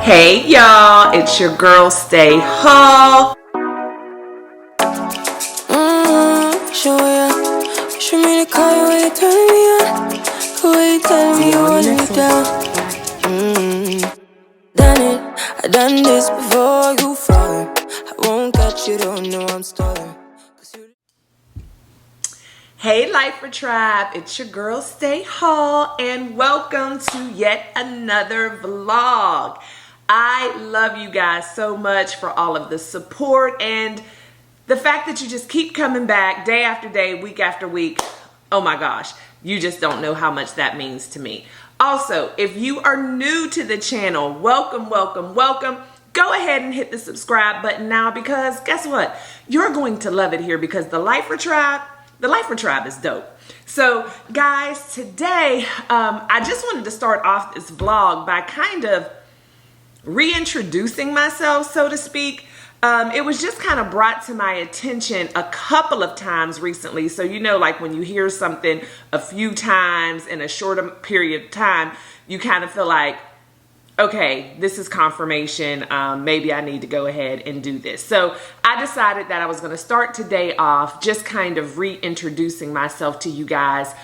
Hey y'all, it's your girl Stae Hall. Show ya. Show me the car when you turn me on. The way you tell me you want me down. Done it, I done this before you falling. I won't catch you, don't know I'm stalling. Hey Lifer Tribe, it's your girl Stae Hall, and welcome to yet another vlog. I love you guys so much for all of the support and the fact that you just keep coming back day after day, week after week. Oh my gosh, you just don't know how much that means to me. Also, if you are new to the channel, welcome. Go ahead and hit the subscribe button now, because guess what? You're going to love it here, because the Lifer Tribe is dope. So guys, today I just wanted to start off this vlog by kind of reintroducing myself, so to speak. It was just kind of brought to my attention a couple of times recently. So, you know, like when you hear something a few times in a shorter period of time, you kind of feel like, okay, this is confirmation. Maybe I need to go ahead and do this. So I decided that I was going to start today off just kind of reintroducing myself to you guys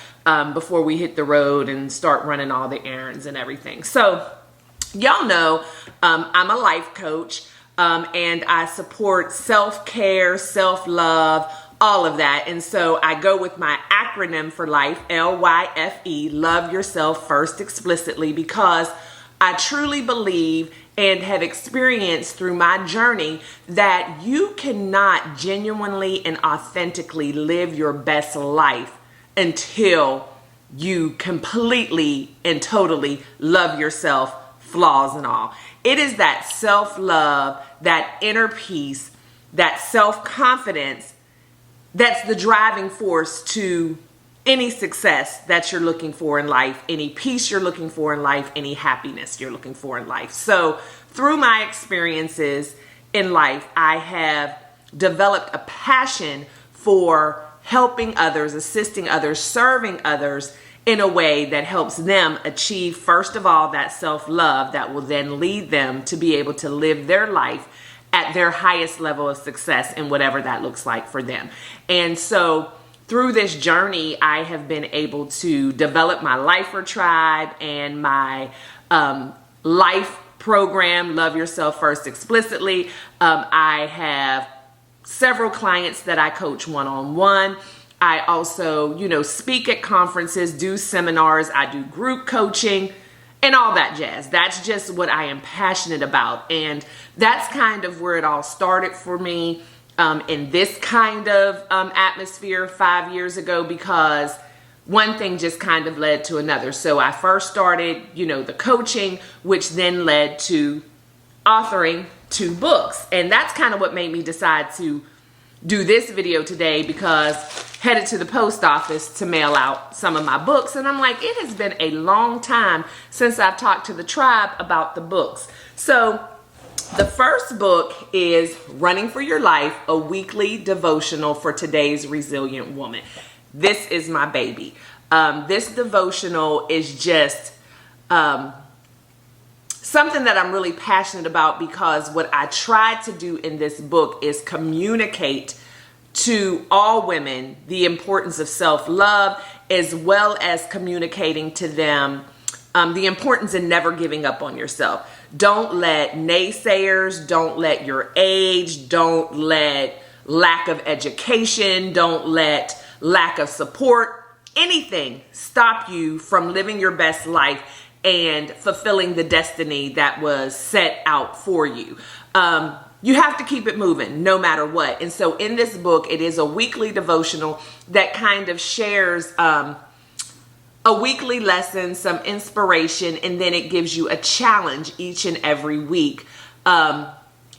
before we hit the road and start running all the errands and everything. So y'all know I'm a life coach, and I support self-care, self-love, all of that. And so I go with my acronym for life, LYFE, love yourself first explicitly, because I truly believe and have experienced through my journey that you cannot genuinely and authentically live your best life until you completely and totally love yourself, flaws and all. It is that self-love, that inner peace, that self-confidence that's the driving force to any success that you're looking for in life, any peace you're looking for in life, any happiness you're looking for in life. So through my experiences in life, I have developed a passion for helping others, assisting others, serving others in a way that helps them achieve, first of all, that self-love that will then lead them to be able to live their life at their highest level of success in whatever that looks like for them. And so through this journey, I have been able to develop my Lifer Tribe and my life program, Love Yourself First Explicitly. I have several clients that I coach one-on-one. I also, you know, speak at conferences, do seminars, I do group coaching and all that jazz. That's just what I am passionate about. And that's kind of where it all started for me in this kind of atmosphere 5 years ago, because one thing just kind of led to another. So I first started, you know, the coaching, which then led to authoring 2 books. And that's kind of what made me decide to do this video today, because headed to the post office to mail out some of my books, and I'm like, it has been a long time since I've talked to the tribe about the books. So the first book is Running for Your Life, a weekly devotional for today's resilient woman. This is my baby. This devotional is just something that I'm really passionate about, because what I tried to do in this book is communicate to all women the importance of self-love, as well as communicating to them the importance in never giving up on yourself. Don't let naysayers, don't let your age, don't let lack of education, don't let lack of support, anything stop you from living your best life and fulfilling the destiny that was set out for you. You have to keep it moving no matter what. And so in this book, it is a weekly devotional that kind of shares a weekly lesson, some inspiration, and then it gives you a challenge each and every week to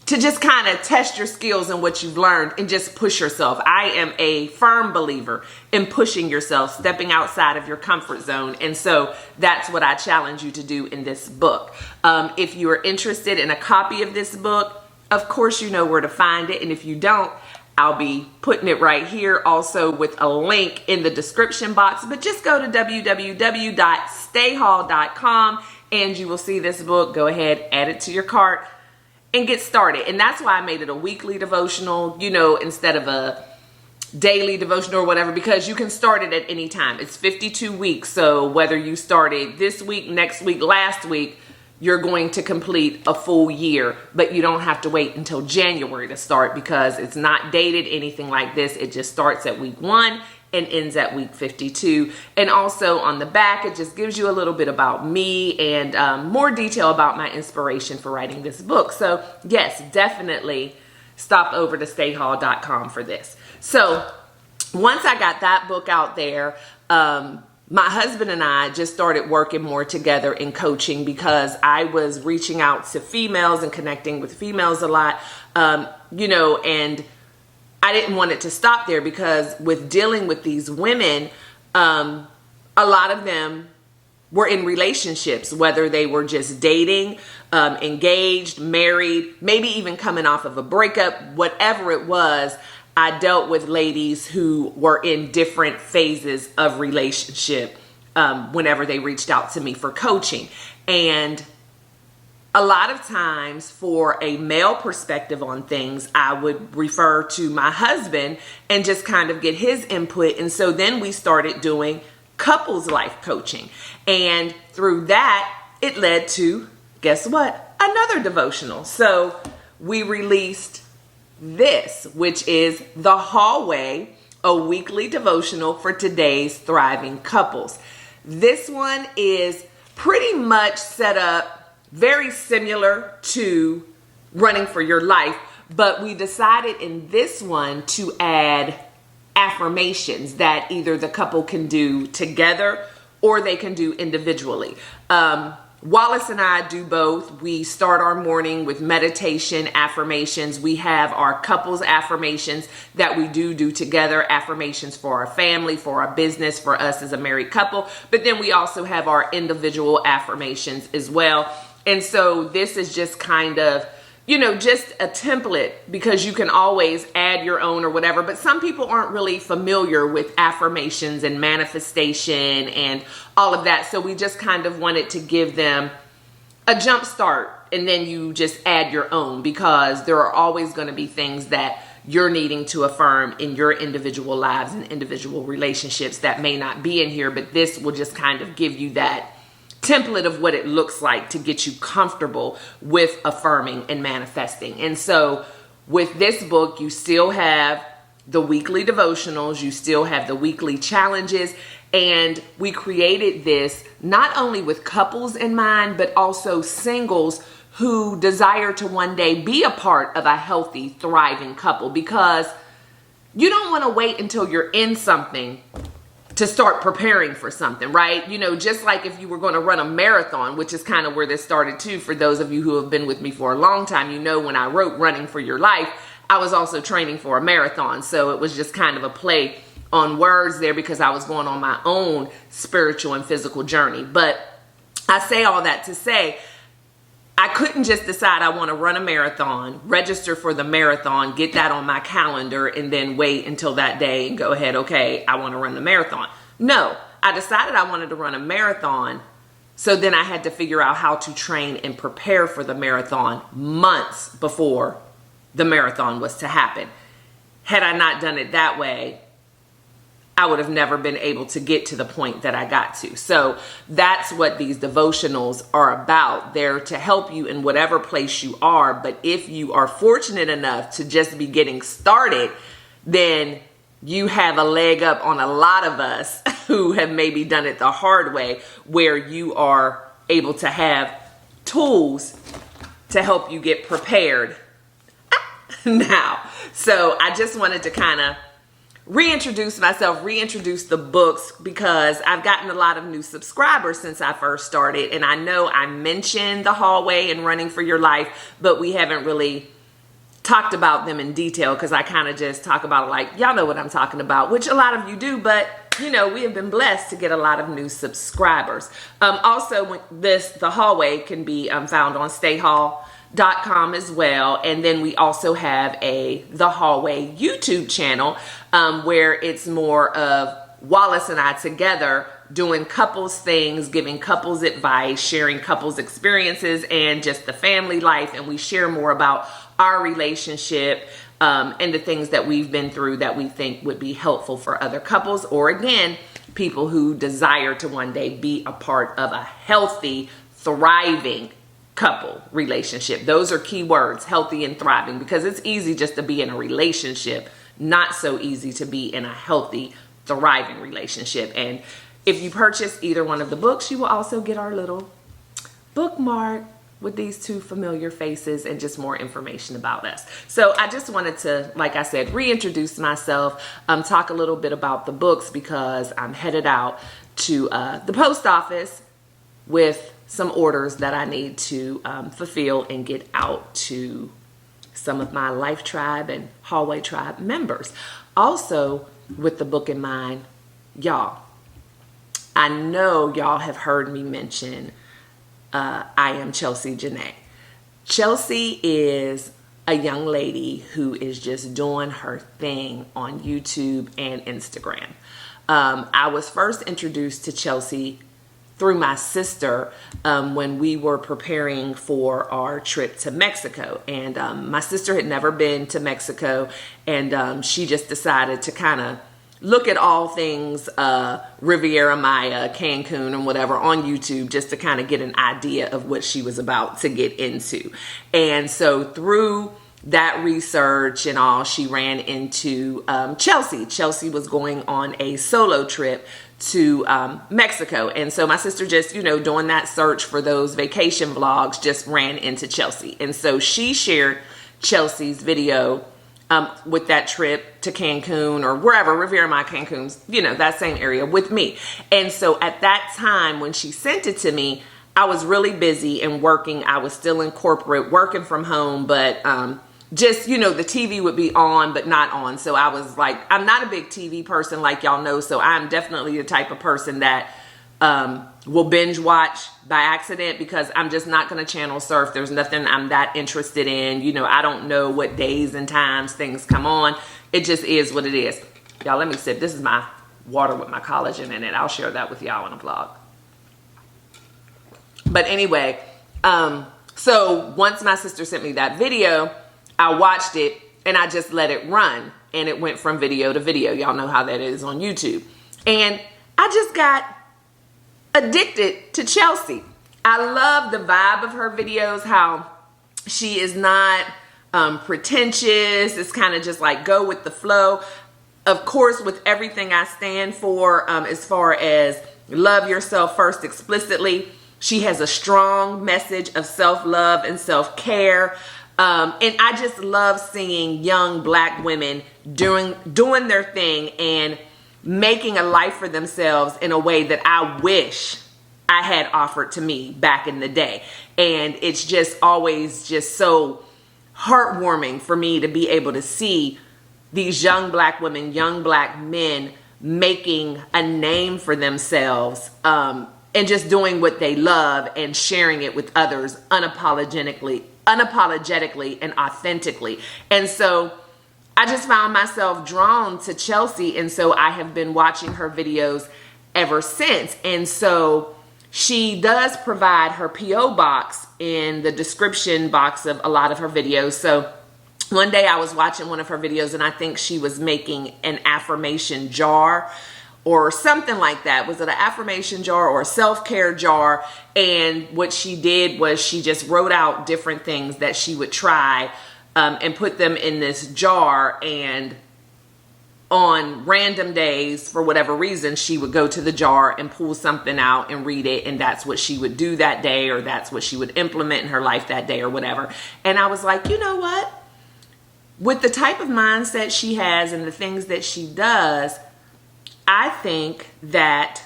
just kind of test your skills and what you've learned and just push yourself. I am a firm believer in pushing yourself, stepping outside of your comfort zone. And so that's what I challenge you to do in this book. If you are interested in a copy of this book, of course, you know where to find it. And if you don't, I'll be putting it right here also with a link in the description box. But just go to www.stayhall.com and you will see this book, go ahead, add it to your cart and get started. And that's why I made it a weekly devotional, you know, instead of a daily devotional or whatever, because you can start it at any time. It's 52 weeks. So whether you started this week, next week, last week, you're going to complete a full year, but you don't have to wait until January to start because it's not dated, anything like this. It just starts at week 1 and ends at week 52. And also on the back, it just gives you a little bit about me and more detail about my inspiration for writing this book. So yes, definitely stop over to staehall.com for this. So once I got that book out there, my husband and I just started working more together in coaching because I was reaching out to females and connecting with females a lot, you know, and I didn't want it to stop there because with dealing with these women, a lot of them were in relationships, whether they were just dating, engaged, married, maybe even coming off of a breakup, whatever it was. I dealt with ladies who were in different phases of relationship whenever they reached out to me for coaching. And a lot of times for a male perspective on things, I would refer to my husband and just kind of get his input. And so then we started doing couples life coaching. And through that, it led to, guess what? Another devotional. So we released this, which is The Hallway, a weekly devotional for today's thriving couples. This one is pretty much set up very similar to Running for Your Life, but we decided in this one to add affirmations that either the couple can do together or they can do individually. Wallace and I do both. We start our morning with meditation affirmations. We have our couples affirmations that we do together, affirmations for our family, for our business, for us as a married couple. But then we also have our individual affirmations as well. And so this is just kind of, you know, just a template because you can always add your own or whatever. But some people aren't really familiar with affirmations and manifestation and all of that. So we just kind of wanted to give them a jump start and then you just add your own because there are always going to be things that you're needing to affirm in your individual lives and individual relationships that may not be in here. But this will just kind of give you that template of what it looks like to get you comfortable with affirming and manifesting. And so with this book, you still have the weekly devotionals, you still have the weekly challenges, and we created this not only with couples in mind, but also singles who desire to one day be a part of a healthy, thriving couple, because you don't want to wait until you're in something to start preparing for something, right? You know, just like if you were going to run a marathon, which is kind of where this started too. For those of you who have been with me for a long time, you know, when I wrote Running for Your Life, I was also training for a marathon. So it was just kind of a play on words there because I was going on my own spiritual and physical journey. But I say all that to say, I couldn't just decide I want to run a marathon, register for the marathon, get that on my calendar, and then wait until that day and go ahead, okay, I want to run the marathon. No, I decided I wanted to run a marathon. So then I had to figure out how to train and prepare for the marathon months before the marathon was to happen. Had I not done it that way, I would have never been able to get to the point that I got to. So that's what these devotionals are about. They're to help you in whatever place you are. But if you are fortunate enough to just be getting started, then you have a leg up on a lot of us who have maybe done it the hard way, where you are able to have tools to help you get prepared now. So I just wanted to kind of reintroduce myself, reintroduce the books, because I've gotten a lot of new subscribers since I first started. And I know I mentioned The Hallway and Running for Your Life, but we haven't really talked about them in detail because I kind of just talk about it like, y'all know what I'm talking about, which a lot of you do, but you know, we have been blessed to get a lot of new subscribers. Also, The Hallway can be found on staehall.com as well. And then we also have a The Hallway YouTube channel where it's more of Wallace and I together doing couples things, giving couples advice, sharing couples experiences, and just the family life. And we share more about our relationship and the things that we've been through that we think would be helpful for other couples, or again, people who desire to one day be a part of a healthy, thriving couple relationship. Those are key words, healthy and thriving, because it's easy just to be in a relationship, not so easy to be in a healthy, thriving relationship. And if you purchase either one of the books, you will also get our little bookmark with these two familiar faces and just more information about us. So I just wanted to, like I said, reintroduce myself, talk a little bit about the books, because I'm headed out to the post office with some orders that I need to fulfill and get out to some of my Life Tribe and Hallway Tribe members. Also, with the book in mind, y'all, I know y'all have heard me mention I am Chelsie Janae. Chelsie is a young lady who is just doing her thing on YouTube and Instagram. I was first introduced to Chelsie through my sister when we were preparing for our trip to Mexico. And my sister had never been to Mexico, and she just decided to kind of look at all things Riviera Maya, Cancun, and whatever on YouTube, just to kind of get an idea of what she was about to get into. And so through that research and all, she ran into Chelsie. Chelsie was going on a solo trip to Mexico. And so my sister just, doing that search for those vacation vlogs, just ran into Chelsie. And so she shared Chelsie's video with that trip to Cancun or wherever, Riviera Maya, Cancun's, that same area with me. And so at that time when she sent it to me, I was really busy and working. I was still in corporate, working from home, but just, the TV would be on, but not on. So I was like, I'm not a big TV person, like y'all know. So I'm definitely the type of person that will binge watch by accident, because I'm just not going to channel surf. There's nothing I'm that interested in. I don't know what days and times things come on. It just is what it is. Y'all, let me sip. This is my water with my collagen in it. I'll share that with y'all in a vlog. But anyway, so once my sister sent me that video, I watched it and I just let it run, and it went from video to video. Y'all know how that is on YouTube. And I just got addicted to Chelsie. I love the vibe of her videos, how she is not pretentious. It's kind of just like go with the flow. Of course, with everything I stand for, as far as love yourself first explicitly, she has a strong message of self-love and self-care. And I just love seeing young Black women doing their thing and making a life for themselves in a way that I wish I had offered to me back in the day. And it's just always just so heartwarming for me to be able to see these young Black women, young Black men making a name for themselves, and just doing what they love and sharing it with others unapologetically and authentically. And so I just found myself drawn to Chelsie, and so I have been watching her videos ever since. And so she does provide her P.O. box in the description box of a lot of her videos. So one day I was watching one of her videos, and I think she was making an affirmation jar or something like that. Was it an affirmation jar or a self-care jar? And what she did was she just wrote out different things that she would try and put them in this jar, and on random days, for whatever reason, she would go to the jar and pull something out and read it, and that's what she would do that day, or that's what she would implement in her life that day or whatever. And I was like, you know what? With the type of mindset she has and the things that she does, I think that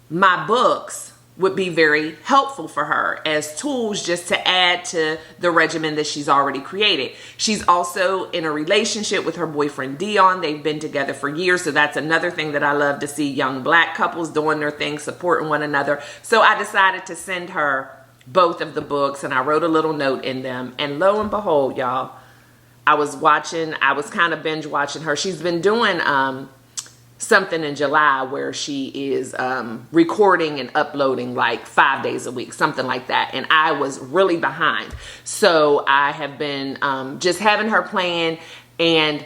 my books would be very helpful for her as tools just to add to the regimen that she's already created. She's also in a relationship with her boyfriend, Dion. They've been together for years. So that's another thing that I love to see, young Black couples doing their thing, supporting one another. So I decided to send her both of the books, and I wrote a little note in them. And lo and behold, y'all, I was kind of binge watching her. She's been doing something in July where she is recording and uploading like 5 days a week, something like that. And I was really behind. So I have been just having her plan, and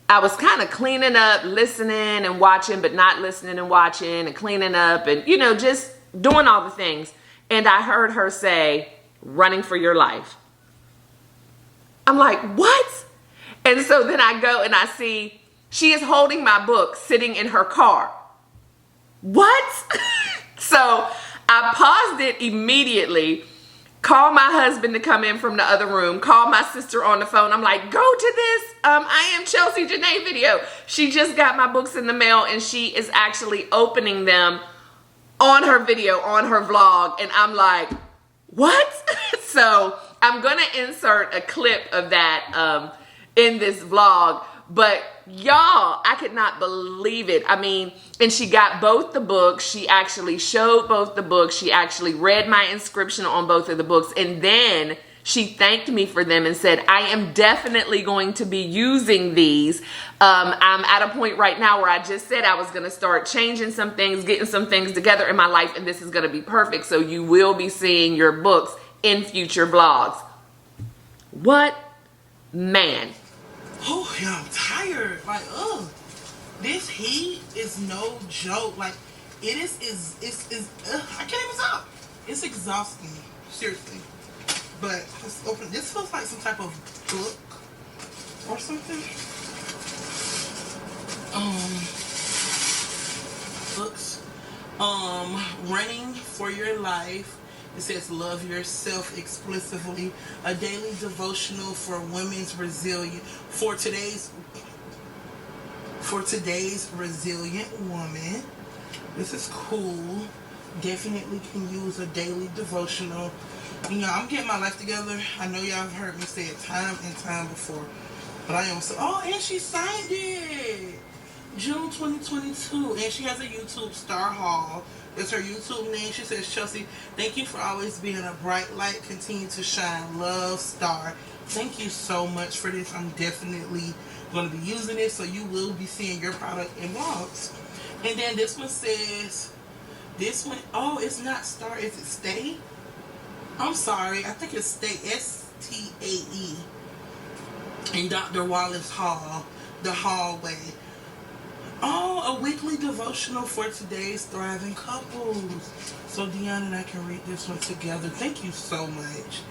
I was kind of cleaning up, listening and watching, but not listening and watching, and cleaning up and, you know, just doing all the things. And I heard her say, running for your life. I'm like, what? And so then I go and I see she is holding my book sitting in her car. What? So I paused it immediately, called my husband to come in from the other room, called my sister on the phone. I'm like, go to this I Am Chelsie Janae video. She just got my books in the mail, and she is actually opening them on her video, on her vlog. And I'm like, what? So I'm going to insert a clip of that in this vlog. But y'all, I could not believe it. I mean, and she got both the books. She actually showed both the books. She actually read my inscription on both of the books. And then she thanked me for them and said, I am definitely going to be using these. I'm at a point right now where I just said I was going to start changing some things, getting some things together in my life, and this is going to be perfect. So you will be seeing your books in future vlogs. What? Man. Oh, yeah, I'm tired. Like, ugh. This heat is no joke. Like, it's I can't even stop. It's exhausting. Seriously. But let's open. This feels like some type of book or something. Books. Running for Your Life. It says, love yourself explicitly. A daily devotional for women's resilience. For today's resilient woman. This is cool. Definitely can use a daily devotional. You know, I'm getting my life together. I know y'all have heard me say it time and time before. But I am so... Oh, and she signed it. June 2022. And she has a YouTube star haul. That's her YouTube name. She says, Chelsie, thank you for always being a bright light. Continue to shine. Love, Star. Thank you so much for this. I'm definitely going to be using it. So you will be seeing your product in vlogs. And then this one says... This one... Oh, it's not Star. Is it Stae? I'm sorry. I think it's Stae. S-T-A-E. And Dr. Wallace Hall. The Hallway. Oh, a weekly devotional for today's thriving couples. So Deanna and I can read this one together. Thank you so much.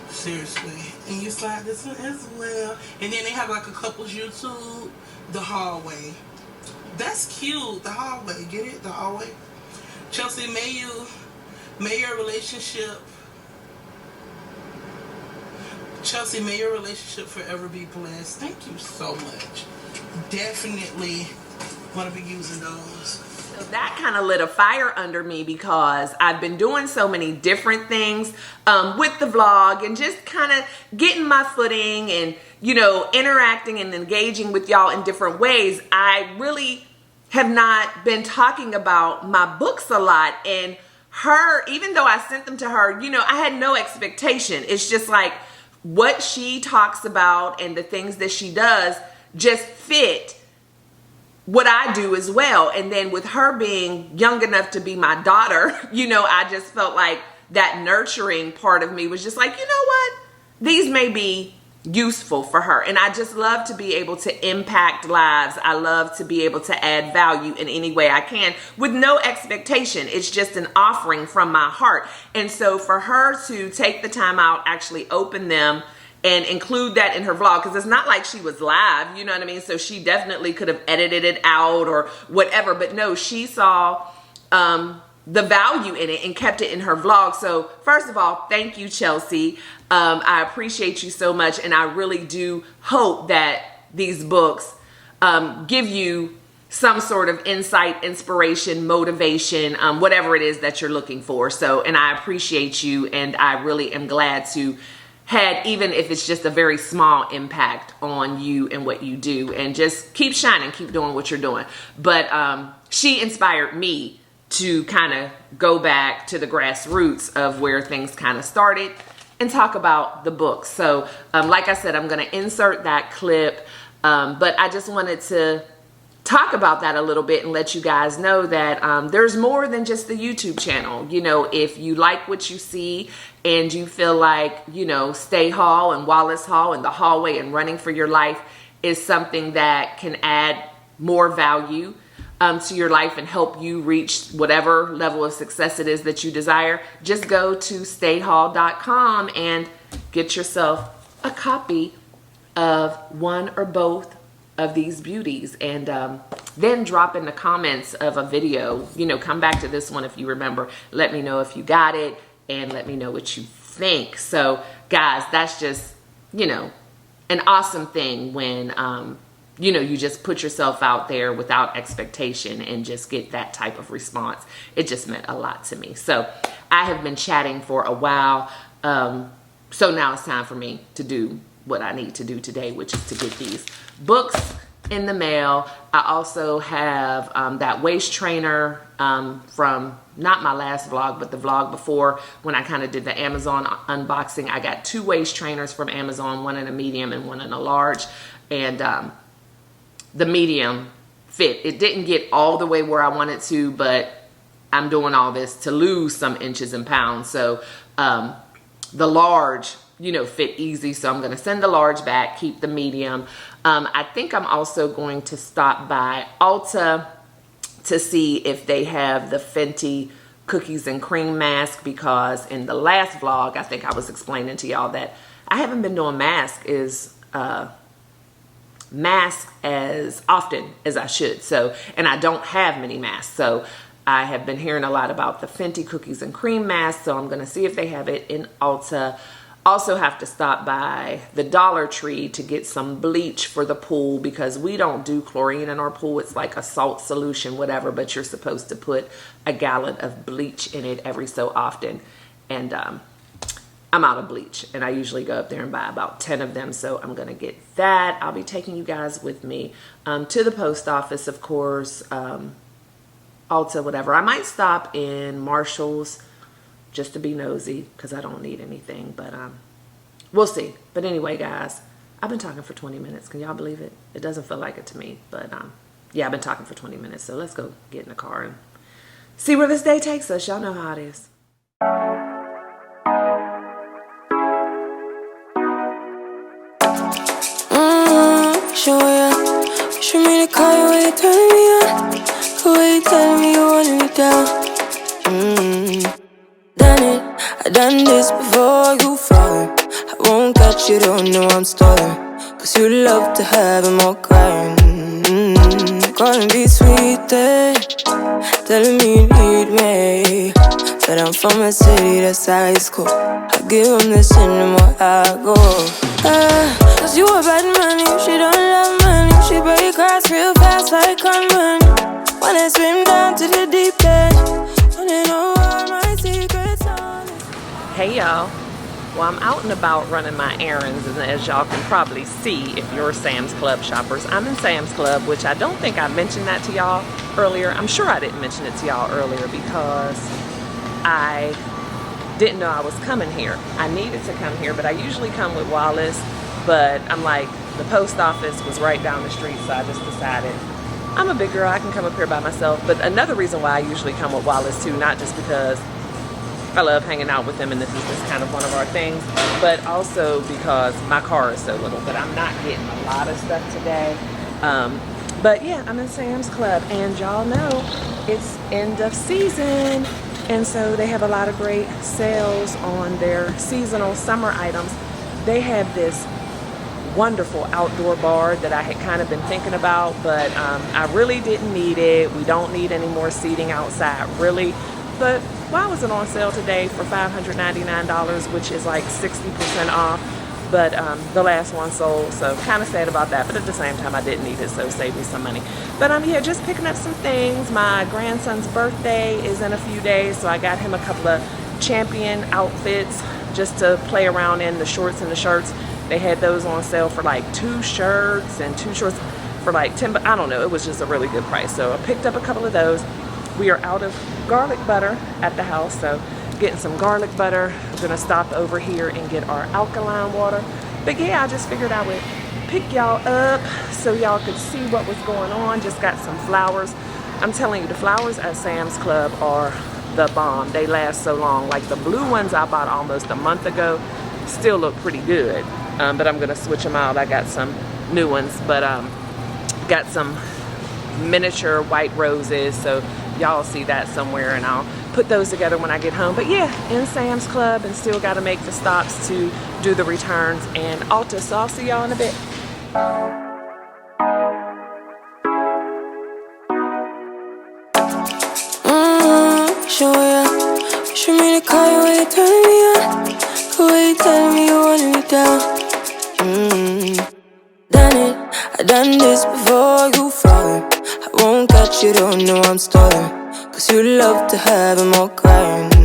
Seriously. And you slide this one as well. And then they have like a couples YouTube. The Hallway. That's cute. The Hallway. Get it? The Hallway. Chelsie, may your relationship... Chelsie, may your relationship forever be blessed. Thank you so much. Definitely want to be using those. So that kind of lit a fire under me because I've been doing so many different things with the vlog and just kind of getting my footing and, you know, interacting and engaging with y'all in different ways. I really have not been talking about my books a lot, and her, even though I sent them to her, you know, I had no expectation. It's just like what she talks about and the things that she does just fit what I do as well. And then with her being young enough to be my daughter, you know, I just felt like that nurturing part of me was just like, you know what? These may be useful for her. And I just love to be able to impact lives. I love to be able to add value in any way I can with no expectation. It's just an offering from my heart. And so for her to take the time out, actually open them and include that in her vlog, because it's not like she was live, you know what I mean? So she definitely could have edited it out or whatever. But no, she saw the value in it and kept it in her vlog. So first of all, thank you, Chelsie. I appreciate you so much. And I really do hope that these books give you some sort of insight, inspiration, motivation, whatever it is that you're looking for. So, and I appreciate you. And I really am glad to had, even if it's just a very small impact on you and what you do, and just keep shining, keep doing what you're doing. But she inspired me to kind of go back to the grassroots of where things kind of started and talk about the book. So like I said, I'm going to insert that clip, but I just wanted to talk about that a little bit and let you guys know that there's more than just the YouTube channel. You know, if you like what you see and you feel like, you know, Stae Hall and Wallace Hall and the hallway and running for your life is something that can add more value to your life and help you reach whatever level of success it is that you desire, just go to stayhall.com and get yourself a copy of one or both of these beauties, and then drop in the comments of a video. You know, come back to this one if you remember. Let me know if you got it and let me know what you think. So guys, that's just, you know, an awesome thing when you know, you just put yourself out there without expectation and just get that type of response. It just meant a lot to me. So I have been chatting for a while, so now it's time for me to do what I need to do today, which is to get these books in the mail. I also have that waist trainer from not my last vlog, but the vlog before, when I kind of did the Amazon unboxing. I got 2 waist trainers from Amazon, one in a medium and one in a large, and the medium fit. It didn't get all the way where I wanted to, but I'm doing all this to lose some inches and pounds. So the large, you know, fit easy. So I'm going to send the large back, keep the medium. I think I'm also going to stop by Ulta to see if they have the Fenty cookies and cream mask, because in the last vlog, I think I was explaining to y'all that I haven't been doing mask as often as I should. So, and I don't have many masks. So I have been hearing a lot about the Fenty cookies and cream mask. So I'm going to see if they have it in Ulta. Also have to stop by the Dollar Tree to get some bleach for the pool, because we don't do chlorine in our pool. It's like a salt solution, whatever, but you're supposed to put a gallon of bleach in it every so often. And I'm out of bleach, and I usually go up there and buy about 10 of them. So I'm going to get that. I'll be taking you guys with me to the post office, of course, Ulta, whatever. I might stop in Marshall's just to be nosy, because I don't need anything, but we'll see. But anyway, guys, I've been talking for 20 minutes. Can y'all believe it? It doesn't feel like it to me, but yeah, I've been talking for 20 minutes. So let's go get in the car and see where this day takes us. Y'all know how it is. Show ya. Show me the car when you turn me on. The way you tell me you want me down. Done it, I done this before you fall. I won't catch you, don't know I'm stalling. Cause you love to have them all crying. Calling me sweet, telling me you need me. But I'm from a city that's high school. I give them this anymore, I go. Cause you a bad money, she don't love money. She break grass real fast like conman. Wanna swim down to the deep end. Wanna know all my secrets on it. Hey y'all, well, I'm out and about running my errands, and as y'all can probably see if you're Sam's Club shoppers, I'm in Sam's Club, which I don't think I mentioned that to y'all earlier. I'm sure I didn't mention it to y'all earlier because I didn't know I was coming here. I needed to come here, but I usually come with Wallace, but I'm like, the post office was right down the street, so I just decided I'm a big girl, I can come up here by myself. But another reason why I usually come with Wallace too, not just because I love hanging out with him and this is just kind of one of our things, but also because my car is so little. But I'm not getting a lot of stuff today. But yeah, I'm in Sam's Club, and y'all know it's end of season, and so they have a lot of great sales on their seasonal summer items. They have this wonderful outdoor bar that I had kind of been thinking about, but I really didn't need it. We don't need any more seating outside, really. But why was it on sale today for $599, which is like 60% off? But the last one sold, so kind of sad about that. But at the same time, I didn't need it, so save me some money. But I'm here just picking up some things. My grandson's birthday is in a few days, so I got him a couple of Champion outfits just to play around in, the shorts and the shirts. They had those on sale for like 2 shirts and 2 shorts for like 10, but I don't know, it was just a really good price. So I picked up a couple of those. We are out of garlic butter at the house, so getting some garlic butter. I'm gonna stop over here and get our alkaline water. But yeah, I just figured I would pick y'all up so y'all could see what was going on. Just got some flowers. I'm telling you, the flowers at Sam's Club are the bomb. They last so long. Like the blue ones I bought almost a month ago still look pretty good, but I'm gonna switch them out. I got some new ones, but got some miniature white roses, so y'all see that somewhere, and I'll put those together when I get home. But yeah, in Sam's Club, and still got to make the stops to do the returns and Ulta. So I'll see y'all in a bit. Show ya. Show me the car when you turn me on. The way you tell me you want me down. Done it, I done this before you falling. I won't catch you, don't know I'm stalling. Cause you love to have them all crying.